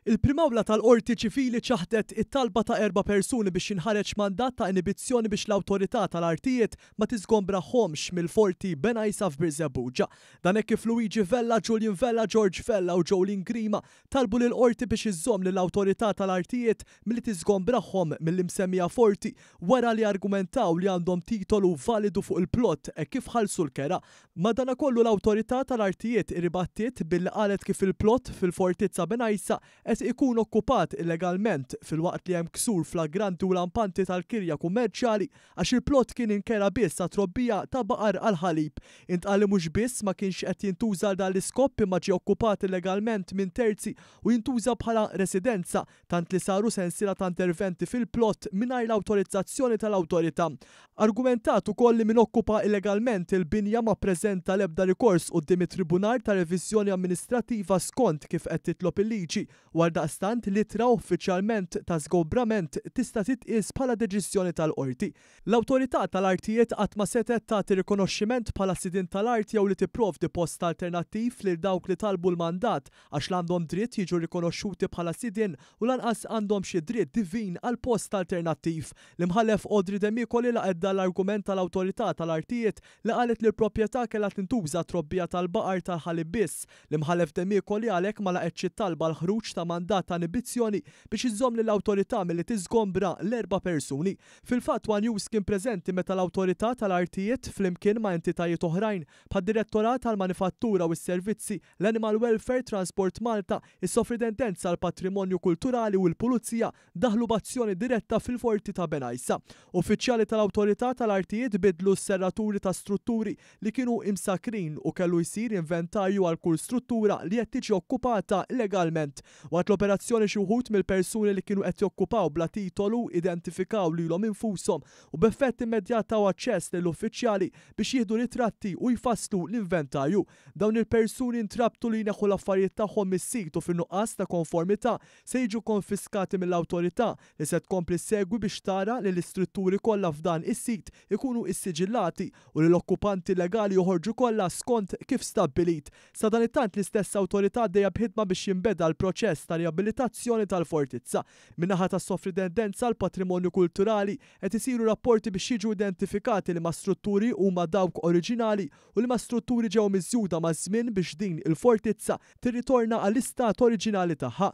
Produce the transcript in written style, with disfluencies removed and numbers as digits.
Il-primawla tal-Qorti Ċivili ċaħdet it-talba ta' 4 persuni biex jinħareġ mandat ta' inibizzjoni biex l-awtorità tal-artijiet ma tiżgombrahomx mill-forti Benajsa f'Birzebbuġa. Dan hekk kif Luigi Vella, Julian Vella, George Vella u Jolene Grima talbu lill-qorti biex iżżomm lill-awtorità tal-artijiet milli tiżgombrahom mill-imsemmija forti wara li argumentaw li għandhom titolu validu fuq il-plott hekk kif ħallsu l-kera. Madankollu l-awtorità tal-artijiet irribattiet billi qalet kif il-plott fil-fortizza Benajsa ikun okkupat illegalment fil-waqt li hemm ksur flagranti u lampanti tal-kirja kummerċjali għax il-plott kien inkera biss ta' trobbija ta' baqar għal ħalib. Intqal li mhux biss ma kienx qed jintuża dan l-iskopp imma ġie okkupat illegalment minn terzi u jintuża bħala residenza tant li saru sensiela ta' interventi fil-plott mingħajr l-awtorizzazzjoni tal-awtorità. Argumentat ukoll li min okkupa illegalment il-binja ma ppreżenta l-ebda rikors quddiem it-Tribunal ta' Reviżjoni Amministrattiva skont kif qed titlob il-liġi daqstant litra uffiċjalment ta' żgombrament tista' titqies bħala deċiżjoni tal-qorti. L-awtorità tal-artijiet qatt ma setet tagħti rikonoxximent bħala sidin tal-art jew li tipprovdi post alternattiv lil dawk li talbu l-mandat għax l-għandhom dritt jiġu rikonoxxuti bħala sidin u lanqas għandhom xi dritt divin għal post alternattiv. L-imħallef Audrey Demikoli laqgħet l-argument tal-awtorità tal-artijiet li qalet li l-proprjetà kellha tintuża trobbija tal-baqar tal-ħalib biss. L-imħallef Demikoli għalhekk ma laqgħetx talba l-ħruġ ta' mandat ta' inibizzjoni biex iżżomm lill-awtorità milli tiżgombra l-4 persuni. Fil-fatt One News kien preżenti meta l-awtorità tal-artijiet flimkien ma' entitajiet oħrajn bħad-Direttorat tal-Manifattura u s-Servizzi, l-Animal Welfare, Transport Malta, is-Sofridentenza għall Patrimonju Kulturali u l-Pulizija daħlu b'azzjoni diretta fil-forti ta' Benajsa. Uffiċjali tal-awtorità tal-artijiet bidlu s-serraturi ta' strutturi li kienu imsakrin u kellu jsir inventarju għal kull struttura li qed tiġi okkupata illegalment. Waqt l-operazzjoni xi wħud mill-persuni li kienu qed jokkupaw bla titolu identifikaw lilhom infushom u b'effett immedjat taw aċċess lill-uffiċjali biex jieħdu ritratti u jfasslu l-inventarju. Dawn il-persuni ntrabtu li jneħħu l-affarijiet tagħhom mis-sit u fin-nuqqas ta' konformità se jiġu konfiskati mill-awtorità li se tkompli segwi biex tara li l-istrutturi kollha f'dan is-sit ikunu issiġillati u li l-okkupanti legali joħorġu kollha skont kif stabbilit. Sa dan it-tant l-istess awtorità dejja b'ħidma biex jinbeda l-proċess ta' riabilitazzjoni tal-fortizza. Min-naħa tas-Sofridentenza l-Patrimonju Kulturali qed isiru rapporti biex jiġu identifikati li ma' strutturi huma dawk oriġinali u li ma' strutturi ġew miżjuda ma' żmien biex din il-fortizza tirritorna għall-istat oriġinali tagħha.